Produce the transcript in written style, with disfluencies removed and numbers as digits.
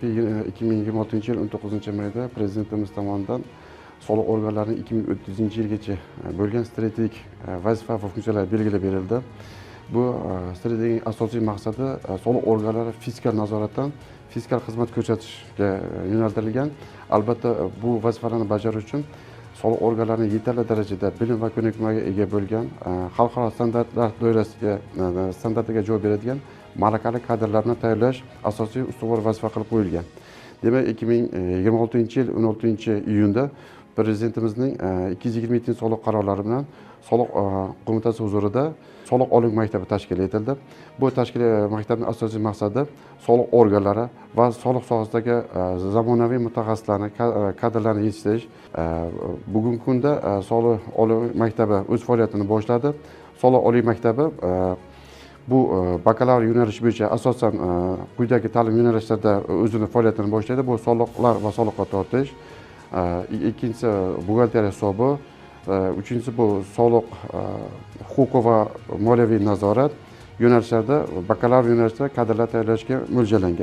2026-yil 19-mayda Prezidentimiz tomonidan soliq organlarining 2030-yilgacha bo'lgan strategik vazifa va funksiyalar belgilab berildi. Bu strategiyaning asosiy maqsadi soliq organlari fiskal nazoratdan fiskal xizmat ko'rsatishga yo'naltirilgan. Albatta, bu vazifalarni bajarish uchun soliq organlarining yetarli darajada bilim va ko'nikmaga ega bo'lgan, xalqaro standartlar doirasiga standartiga javob beradigan malakali kadrlarni tayyorlash asosiy ustuvor vazifa qilib qo'yilgan. Demak, 2026-yil 16-iyunda Prezidentimizning 227 soliq qarorlari bilan soliq qo'mitasi huzurida soliq oliy maktabi tashkil etildi. Bu tashkiliy maktabning asosiy maqsadi soliq organlari va soliq sohasidagi zamonaviy mutaxassislarni, kadrlarni yetishtirish. Bugungi kunda soliq oliy maktabi o'z faoliyatini boshladi. Soliq oliy maktabi bu bakalavr yo'nalishi bo'yicha asosan quyidagi ta'lim yo'nalishlarida o'zini faoliyatini boshlaydi. Bu soliqlar va soliqqa tortish, ikkinchisi buxgalteriya hisobi, uchinchisi bu soliq huquqi va moliyaviy nazorat yo'nalishlarida bakalavr yo'nalishida kadrlar tayyorlashga mo'ljallangan.